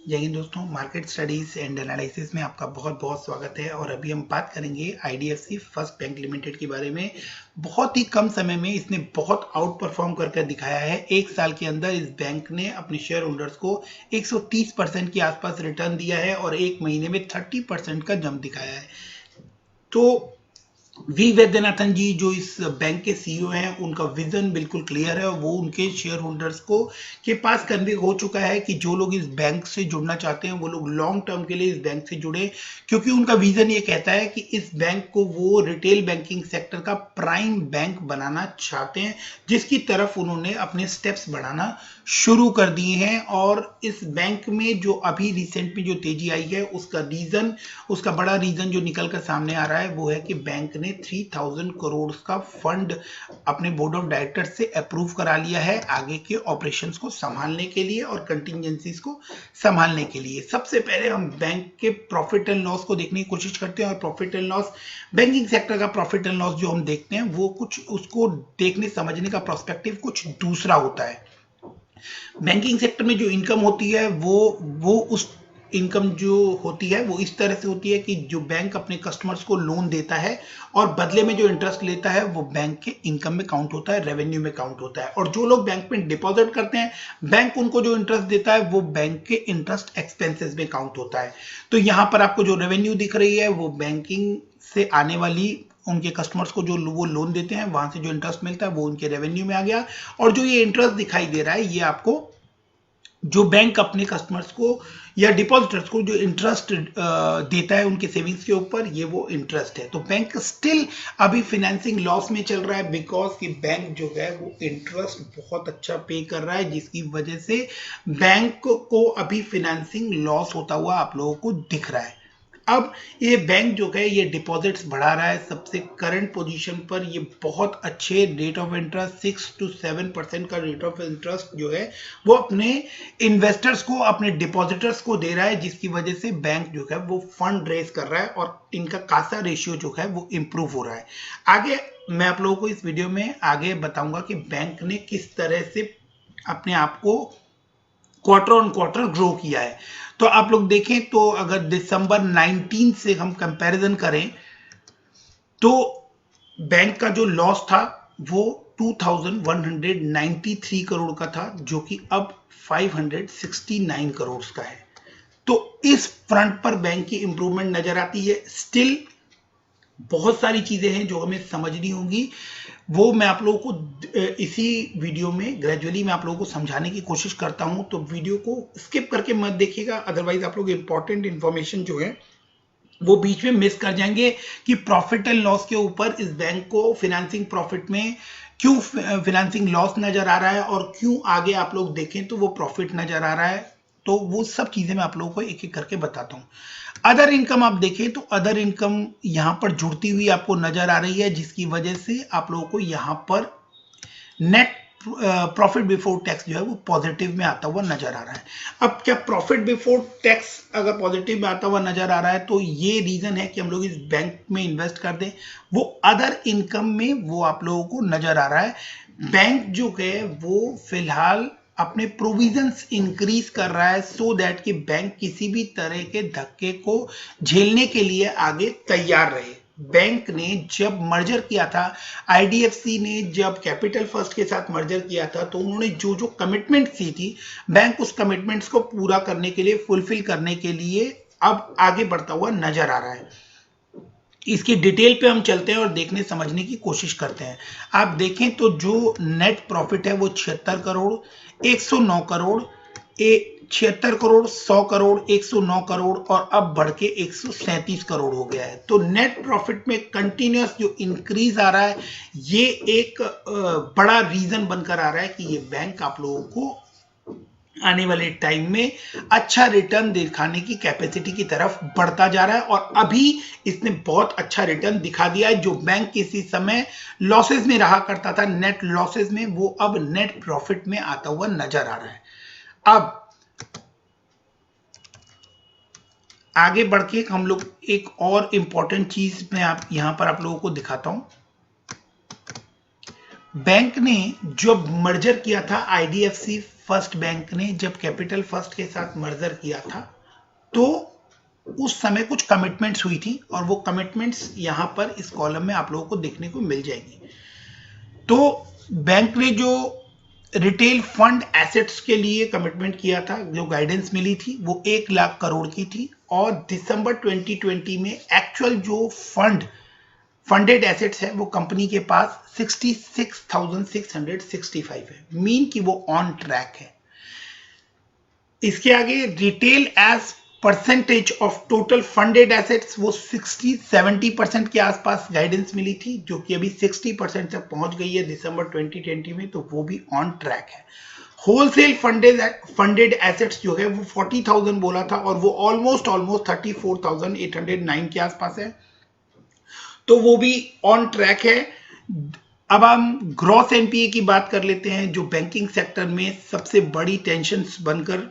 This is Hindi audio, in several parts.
जय हिंद दोस्तों, मार्केट स्टडीज एंड एनालिसिस में आपका बहुत बहुत स्वागत है। और अभी हम बात करेंगे आईडीएफसी फर्स्ट बैंक लिमिटेड के बारे में। बहुत ही कम समय में इसने बहुत आउट परफॉर्म करके दिखाया है। एक साल के अंदर इस बैंक ने अपने शेयर होल्डर्स को 130% के आसपास रिटर्न दिया है और एक महीने में 30% का जंप दिखाया है। तो वी वैद्यनाथन जी जो इस बैंक के सीईओ हैं, उनका विजन बिल्कुल क्लियर है और वो उनके शेयर होल्डर्स को के पास कन्वे हो चुका है कि जो लोग इस बैंक से जुड़ना चाहते हैं वो लोग लॉन्ग टर्म के लिए इस बैंक से जुड़े, क्योंकि उनका विजन ये कहता है कि इस बैंक को वो रिटेल बैंकिंग सेक्टर का प्राइम बैंक बनाना चाहते हैं, जिसकी तरफ उन्होंने अपने स्टेप्स बढ़ाना शुरू कर दिए हैं। और इस बैंक में जो अभी रिसेंट में जो तेजी आई है उसका बड़ा रीजन जो निकल कर सामने आ रहा है वो है कि बैंक ने 3000 करोड़ का फंड अपने बोर्ड ऑफ डायरेक्टर्स से अप्रूव करा लिया है आगे के ऑपरेशंस को संभालने के लिए और कंटिजेंसीज को संभालने के लिए। सबसे पहले हम बैंक के प्रॉफिट एंड लॉस को देखने की कोशिश करते हैं। और profit and loss, banking sector का प्रॉफिट एंड लॉस जो हम देखते हैं वो कुछ उसको देखने समझने का पर्सपेक्टिव कुछ दूसरा होता है। बैंकिंग सेक्टर में जो इनकम होती है वो उस इनकम जो होती है वो इस तरह से होती है कि जो बैंक अपने कस्टमर्स को लोन देता है और बदले में जो इंटरेस्ट लेता है वो बैंक के इनकम में काउंट होता है, रेवेन्यू में काउंट होता है। और जो लोग बैंक में डिपॉजिट करते हैं, बैंक उनको जो इंटरेस्ट देता है वो बैंक के इंटरेस्ट एक्सपेंसेस में काउंट होता है। तो यहाँ पर आपको जो रेवेन्यू दिख रही है वो बैंकिंग से आने वाली उनके कस्टमर्स को जो वो लोन देते हैं वहां से जो इंटरेस्ट मिलता है वो उनके रेवेन्यू में आ गया। और जो ये इंटरेस्ट दिखाई दे रहा है ये आपको जो बैंक अपने कस्टमर्स को या डिपॉजिटर्स को जो इंटरेस्ट देता है उनके सेविंग्स के ऊपर, ये वो इंटरेस्ट है। तो बैंक स्टिल अभी फाइनेंसिंग लॉस में चल रहा है बिकॉज कि बैंक जो है वो इंटरेस्ट बहुत अच्छा पे कर रहा है, जिसकी वजह से बैंक को अभी फाइनेंसिंग लॉस होता हुआ आप लोगों को दिख रहा है। अब ये बैंक जो है ये डिपॉजिट्स बढ़ा रहा है। सबसे करंट पोजीशन पर ये बहुत अच्छे रेट ऑफ इंटरेस्ट 6 to 7% का रेट ऑफ इंटरेस्ट जो है वो अपने इन्वेस्टर्स को, अपने डिपॉजिटर्स को दे रहा है, जिसकी वजह से बैंक जो है वो फंड रेज कर रहा है और इनका कासा रेशियो जो है वो इंप्रूव हो रहा है। आगे मैं आप लोगों को इस वीडियो में आगे बताऊंगा कि बैंक ने किस तरह से अपने आप को क्वार्टर ऑन क्वार्टर ग्रो किया है। तो आप लोग देखें तो अगर दिसंबर 19 से हम कंपैरिजन करें तो बैंक का जो लॉस था वो 2193 करोड़ का था, जो कि अब 569 करोड़ का है। तो इस फ्रंट पर बैंक की इंप्रूवमेंट नजर आती है। स्टिल बहुत सारी चीजें हैं जो हमें समझनी होंगी, वो मैं आप लोगों को इसी वीडियो में ग्रेजुअली मैं आप लोगों को समझाने की कोशिश करता हूं। तो वीडियो को स्किप करके मत देखिएगा, अदरवाइज आप लोग इंपॉर्टेंट इंफॉर्मेशन जो है वो बीच में मिस कर जाएंगे कि प्रॉफिट एंड लॉस के ऊपर इस बैंक को फाइनेंसिंग प्रॉफिट में क्यों फाइनेंसिंग लॉस नजर आ रहा है और क्यों आगे आप लोग देखें तो वो प्रॉफिट नजर आ रहा है। तो वो सब चीजें मैं आप लोगों को एक एक करके बताता हूं। अदर इनकम आप देखें तो अदर इनकम यहां पर जुड़ती हुई आपको नजर आ रही है, जिसकी वजह से आप लोगों को यहां पर नेट प्रॉफिट बिफोर टैक्स जो है वो पॉजिटिव में आता हुआ नजर आ रहा है। अब क्या प्रॉफिट बिफोर टैक्स अगर पॉजिटिव में आता हुआ नजर आ रहा है तो ये रीजन है कि हम लोग इस बैंक में इन्वेस्ट कर दें, वो अदर इनकम में वो आप लोगों को नजर आ रहा है। बैंक जो है वो फिलहाल अपने प्रोविजंस इंक्रीज कर रहा है सो दैट कि बैंक किसी भी तरह के धक्के को झेलने के लिए आगे तैयार रहे। बैंक ने जब मर्जर किया था, आईडीएफसी ने जब कैपिटल फर्स्ट के साथ मर्जर किया था, तो उन्होंने जो जो कमिटमेंट दी थी, बैंक उस कमिटमेंट्स को पूरा करने के लिए, फुलफिल करने के लिए अब आगे बढ़ता हुआ नजर आ रहा है। इसकी डिटेल पे हम चलते हैं और देखने समझने की कोशिश करते हैं। आप देखें तो जो नेट प्रॉफिट है वो 76 करोड़, 109 करोड़, 76 करोड़, 100 करोड़, 109 करोड़ और अब बढ़ के 137 करोड़ हो गया है। तो नेट प्रॉफिट में कंटिन्यूअस जो इंक्रीज आ रहा है, ये एक बड़ा रीजन बनकर आ रहा है कि ये बैंक आप लोगों को आने वाले टाइम में अच्छा रिटर्न दिखाने की कैपेसिटी की तरफ बढ़ता जा रहा है। और अभी इसने बहुत अच्छा रिटर्न दिखा दिया है। जो बैंक किसी समय लॉसेस में रहा करता था, नेट लॉसेस में, वो अब नेट प्रॉफिट में आता हुआ नजर आ रहा है। अब आगे बढ़ के हम लोग एक और इंपॉर्टेंट चीज मैं यहां पर आप लोगों को दिखाता हूं। बैंक ने जब मर्जर किया था आईडीएफसी फर्स्ट बैंक ने जब कैपिटल फर्स्ट के साथ मर्जर किया था तो उस समय कुछ कमिटमेंट्स हुई थी और वो कमिटमेंट्स यहां पर इस कॉलम में आप लोगों को देखने को मिल जाएगी। तो बैंक ने जो रिटेल फंड एसेट्स के लिए कमिटमेंट किया था, जो गाइडेंस मिली थी, वो 1 लाख करोड़ की थी और दिसंबर 2020 में एक्चुअल जो फंडेड एसेट्स है वो कंपनी के पास 66,665 है, मीन कि वो ऑन ट्रैक है। इसके आगे retail as percentage of total funded assets वो 60-70% के आसपास गाइडेंस मिली थी, जो कि अभी 60% तक पहुंच गई है दिसंबर 2020 में, तो वो भी ऑन ट्रैक है। होलसेल फंडेड एसेट्स जो है वो 40,000 बोला था और वो ऑलमोस्ट 34,809 के आसपास है, तो वो भी ऑन ट्रैक है। अब हम ग्रॉस एनपीए की बात कर लेते हैं, जो बैंकिंग सेक्टर में सबसे बड़ी टेंशन बनकर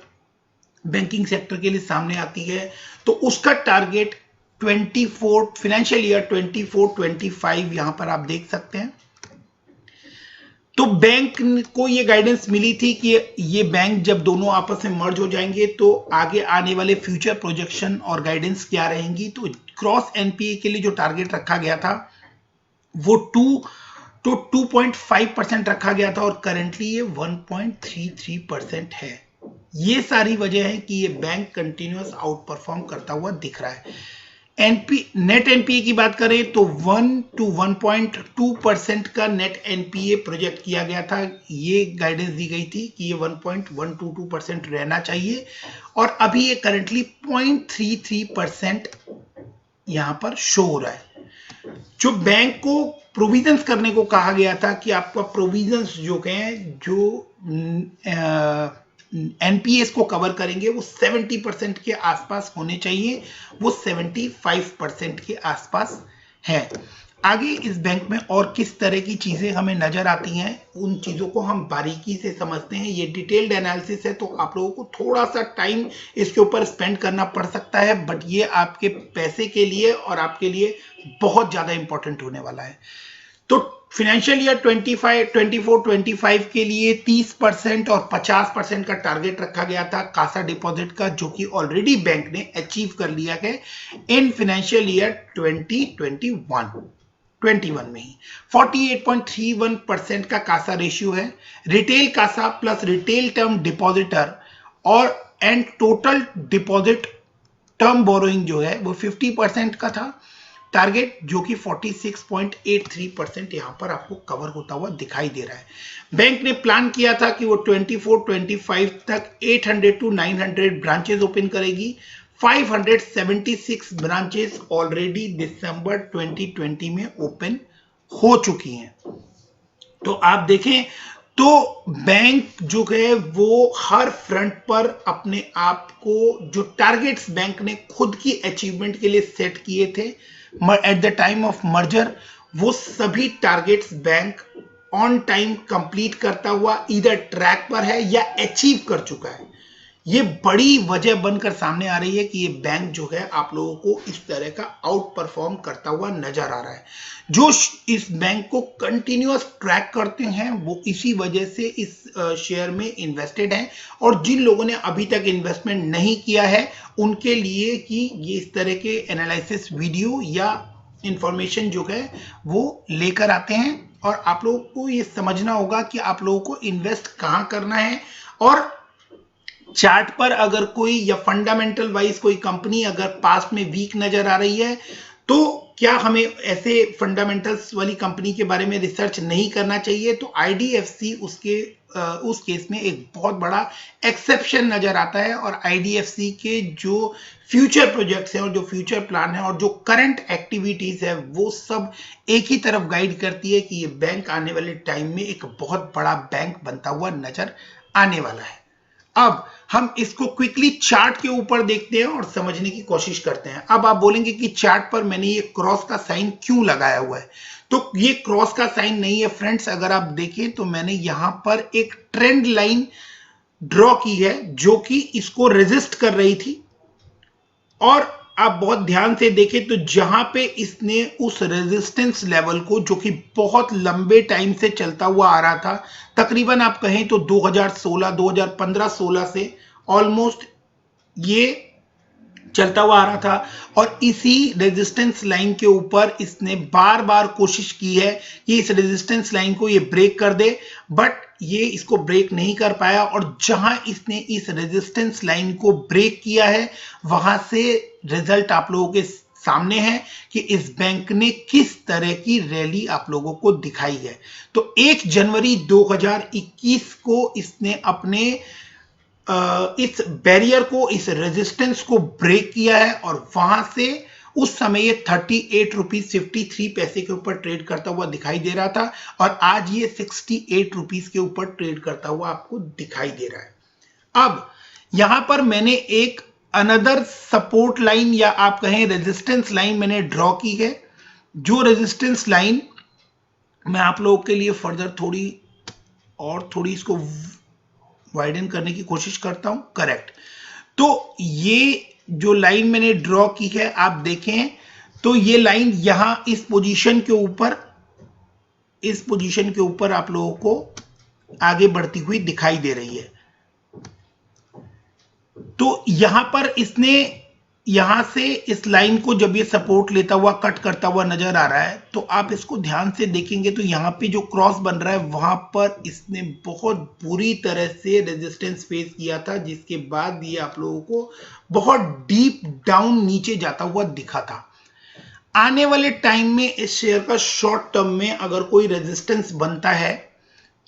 बैंकिंग सेक्टर के लिए सामने आती है। तो उसका टारगेट 24 फाइनेंशियल ईयर 24-25 यहां पर आप देख सकते हैं। तो बैंक को ये गाइडेंस मिली थी कि ये बैंक जब दोनों आपस में मर्ज हो जाएंगे तो आगे आने वाले फ्यूचर प्रोजेक्शन और गाइडेंस क्या रहेंगी। तो क्रॉस एनपीए के लिए जो टारगेट रखा गया था वो 2.5% रखा गया था और करेंटली ये 1.33% है। ये सारी वजह है कि ये बैंक कंटिन्यूअस आउट परफॉर्म करता हुआ दिख रहा है। नेट एनपीए की बात करें तो 1 to 1.2% का नेट एनपीए प्रोजेक्ट किया गया था। ये गाइडेंस दी गई थी कि ये 1.122% रहना चाहिए और अभी ये करंटली 0.33% यहां पर शो हो रहा है। जो बैंक को प्रोविजंस करने को कहा गया था कि आपका प्रोविजंस जो हैं जो एनपीएस को कवर करेंगे वो 70% के आसपास होने चाहिए, वो 75% के आसपास है। आगे इस बैंक में और किस तरह की चीजें हमें नजर आती हैं, उन चीजों को हम बारीकी से समझते हैं। ये डिटेल्ड एनालिसिस है तो आप लोगों को थोड़ा सा टाइम इसके ऊपर स्पेंड करना पड़ सकता है, बट ये आपके पैसे के लिए और आपके लिए बहुत ज्यादा इंपॉर्टेंट होने वाला है। तो फाइनेंशियल ईयर 24-25 के लिए 30% और 50% का टारगेट रखा गया था कासा डिपॉजिट का, जो कि ऑलरेडी बैंक ने अचीव कर लिया है इन फाइनेंशियल ईयर 2021 में ही 48.31% का कासा रेशियो है। Retail CASA plus retail term depositor और and total deposit term borrowing जो है वो 50% का था टारगेट, जो कि 46.83% यहां पर आपको कवर होता हुआ दिखाई दे रहा है। बैंक ने प्लान किया था कि वो 24-25 तक 800 to 900 ब्रांचेस ओपन करेगी। 576 ब्रांचेस ऑलरेडी दिसंबर 2020 में ओपन हो चुकी हैं। तो आप देखें तो बैंक जो है वो हर फ्रंट पर अपने आप को जो टारगेट्स बैंक ने खुद की अचीवमेंट के लिए सेट किए थे at the time of merger, वो सभी targets bank on time complete करता हुआ इधर ट्रैक पर है या अचीव कर चुका है। ये बड़ी वजह बनकर सामने आ रही है कि ये बैंक जो है आप लोगों को इस तरह का आउट परफॉर्म करता हुआ नजर आ रहा है। जो इस बैंक को कंटिन्यूअस ट्रैक करते हैं वो इसी वजह से इस शेयर में इन्वेस्टेड हैं, और जिन लोगों ने अभी तक इन्वेस्टमेंट नहीं किया है उनके लिए कि ये इस तरह के एनालिसिस वीडियो या इंफॉर्मेशन जो है वो लेकर आते हैं, और आप लोगों को ये समझना होगा कि आप लोगों को इन्वेस्ट कहां करना है। और चार्ट पर अगर कोई या फंडामेंटल वाइज कोई कंपनी अगर पास्ट में वीक नजर आ रही है तो क्या हमें ऐसे फंडामेंटल्स वाली कंपनी के बारे में रिसर्च नहीं करना चाहिए। तो आईडीएफसी उस केस में एक बहुत बड़ा एक्सेप्शन नजर आता है, और आईडीएफसी के जो फ्यूचर प्रोजेक्ट्स हैं और जो फ्यूचर प्लान है और जो करंट एक्टिविटीज है वो सब एक ही तरफ गाइड करती है कि ये बैंक आने वाले टाइम में एक बहुत बड़ा बैंक बनता हुआ नजर आने वाला है। अब हम इसको क्विकली चार्ट के ऊपर देखते हैं और समझने की कोशिश करते हैं। अब आप बोलेंगे कि चार्ट पर मैंने ये क्रॉस का साइन क्यों लगाया हुआ है, तो ये क्रॉस का साइन नहीं है फ्रेंड्स। अगर आप देखें तो मैंने यहां पर एक ट्रेंड लाइन ड्रॉ की है जो कि इसको रेजिस्ट कर रही थी, और आप बहुत ध्यान से देखें तो जहां पे इसने उस रेजिस्टेंस लेवल को, जो कि बहुत लंबे टाइम से चलता हुआ आ रहा था, तकरीबन आप कहें तो 2016 2015-16 से ऑलमोस्ट ये चलता हुआ आ रहा था, और इसी रेजिस्टेंस लाइन के ऊपर इसने बार बार कोशिश की है कि इस रेजिस्टेंस लाइन को ये ब्रेक कर दे, बट ये इसको ब्रेक नहीं कर पाया। और जहां इसने इस रेजिस्टेंस लाइन को ब्रेक किया है, वहां से रिजल्ट आप लोगों के सामने है कि इस बैंक ने किस तरह की रैली आप लोगों को दिखाई है। तो 1 जनवरी 2021 को इसने अपने इस बैरियर को, इस रेजिस्टेंस को ब्रेक किया है, और वहां से उस समय ये 38 रुपीज 53 पैसे के ऊपर ट्रेड करता हुआ दिखाई दे रहा था, और आज ये 68 रुपीज के ऊपर ट्रेड करता हुआ आपको दिखाई दे रहा है। अब यहां पर मैंने एक अनदर सपोर्ट लाइन या आप कहें रेजिस्टेंस लाइन मैंने ड्रॉ की है, जो रेजिस्टेंस लाइन मैं आप लोगों के लिए फर्दर थोड़ी इसको वाइडन करने की कोशिश करता हूं। करेक्ट। तो ये जो लाइन मैंने ड्रॉ की है, आप देखें तो ये लाइन यहां इस पोजीशन के ऊपर आप लोगों को आगे बढ़ती हुई दिखाई दे रही है। तो यहां पर इसने यहां से इस लाइन को जब ये सपोर्ट लेता हुआ कट करता हुआ नजर आ रहा है, तो आप इसको ध्यान से देखेंगे तो यहां पे जो क्रॉस बन रहा है, वहां पर इसने बहुत बुरी तरह से रेजिस्टेंस फेस किया था, जिसके बाद ये आप लोगों को बहुत डीप डाउन नीचे जाता हुआ दिखा था। आने वाले टाइम में इस शेयर का शॉर्ट टर्म में अगर कोई रेजिस्टेंस बनता है,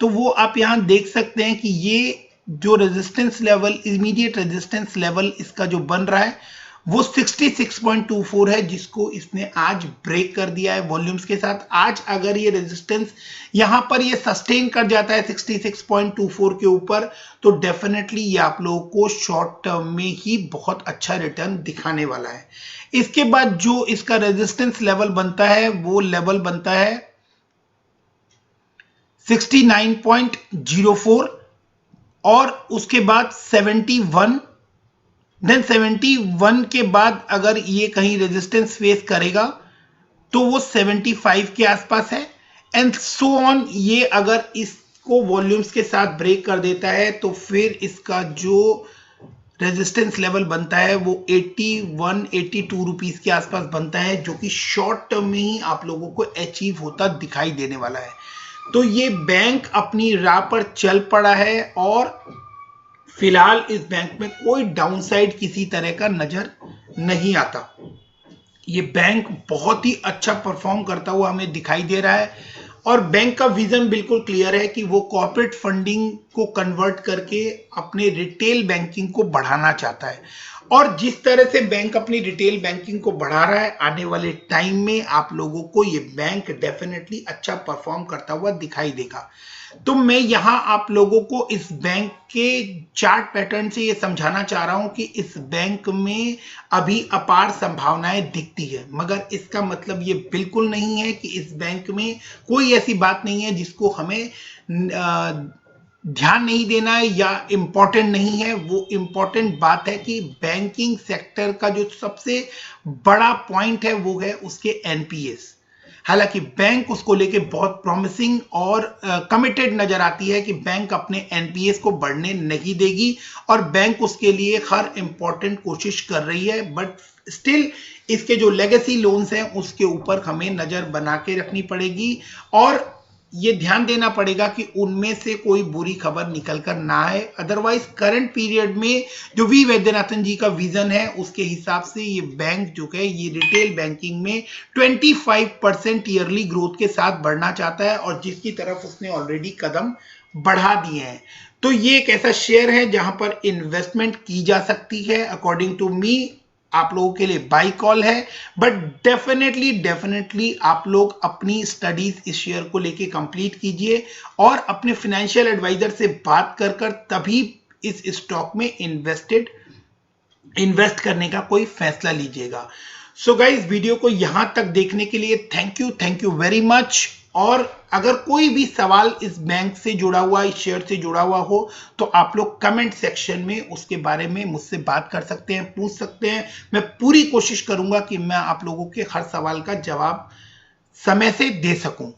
तो वो आप यहां देख सकते हैं कि ये जो resistance level, immediate resistance level इसका जो बन रहा है वो 66.24 है, जिसको इसने आज ब्रेक कर दिया है वॉल्यूम्स के साथ। आज अगर ये रेजिस्टेंस यहां पर ये सस्टेन कर जाता है 66.24 के ऊपर, तो डेफिनेटली ये आप लोगों को शॉर्ट टर्म में ही बहुत अच्छा रिटर्न दिखाने वाला है। इसके बाद जो इसका रेजिस्टेंस लेवल बनता है, वो लेवल बनता है 69.04, और उसके बाद 71, देन 71 के बाद अगर ये कहीं रेजिस्टेंस फेस करेगा तो वो 75 के आसपास है, एंड सो ऑन। ये अगर इसको वॉल्यूम्स के साथ ब्रेक कर देता है, तो फिर इसका जो रेजिस्टेंस लेवल बनता है वो 81-82 रुपीज के आसपास बनता है, जो कि शॉर्ट टर्म में ही आप लोगों को अचीव होता दिखाई देने वाला है। तो ये बैंक अपनी राह पर चल पड़ा है, और फिलहाल इस बैंक में कोई डाउनसाइड किसी तरह का नजर नहीं आता। ये बैंक बहुत ही अच्छा परफॉर्म करता हुआ हमें दिखाई दे रहा है, और बैंक का विजन बिल्कुल क्लियर है कि वो कॉर्पोरेट फंडिंग को कन्वर्ट करके अपने रिटेल बैंकिंग को बढ़ाना चाहता है। और जिस तरह से बैंक अपनी रिटेल बैंकिंग को बढ़ा रहा है, आने वाले टाइम में आप लोगों को ये बैंक डेफिनेटली अच्छा परफॉर्म करता हुआ दिखाई देगा। तो मैं यहां आप लोगों को इस बैंक के चार्ट पैटर्न से ये समझाना चाह रहा हूं कि इस बैंक में अभी अपार संभावनाएं दिखती है, मगर इसका मतलब ये बिल्कुल नहीं है कि इस बैंक में कोई ऐसी बात नहीं है जिसको हमें ध्यान नहीं देना है या इंपॉर्टेंट नहीं है। वो इंपॉर्टेंट बात है कि बैंकिंग सेक्टर का जो सबसे बड़ा पॉइंट है वो है उसके एनपीएस। हालांकि बैंक उसको लेके बहुत प्रॉमिसिंग और कमिटेड नजर आती है कि बैंक अपने एनपीएस को बढ़ने नहीं देगी, और बैंक उसके लिए हर इंपॉर्टेंट कोशिश कर रही है, बट स्टिल इसके जो लेगेसी लोन्स हैं उसके ऊपर हमें नजर बना के रखनी पड़ेगी, और ये ध्यान देना पड़ेगा कि उनमें से कोई बुरी खबर निकल कर ना आए। अदरवाइज करंट पीरियड में जो वी वैद्यनाथन जी का विजन है उसके हिसाब से ये बैंक जो है ये रिटेल बैंकिंग में 25% ईयरली ग्रोथ के साथ बढ़ना चाहता है, और जिसकी तरफ उसने ऑलरेडी कदम बढ़ा दिए हैं। तो ये एक ऐसा शेयर है जहां पर इन्वेस्टमेंट की जा सकती है। अकॉर्डिंग टू मी आप लोगों के लिए बाई कॉल है, बट डेफिनेटली आप लोग अपनी स्टडीज इस शेयर को लेके कंप्लीट कीजिए, और अपने फाइनेंशियल एडवाइजर से बात कर तभी इस स्टॉक में इन्वेस्ट करने का कोई फैसला लीजिएगा। सो गाइस, वीडियो को यहां तक देखने के लिए थैंक यू वेरी मच, और अगर कोई भी सवाल इस बैंक से जुड़ा हुआ, इस शेयर से जुड़ा हुआ हो, तो आप लोग कमेंट सेक्शन में उसके बारे में मुझसे बात कर सकते हैं, पूछ सकते हैं। मैं पूरी कोशिश करूंगा कि मैं आप लोगों के हर सवाल का जवाब समय से दे सकूं।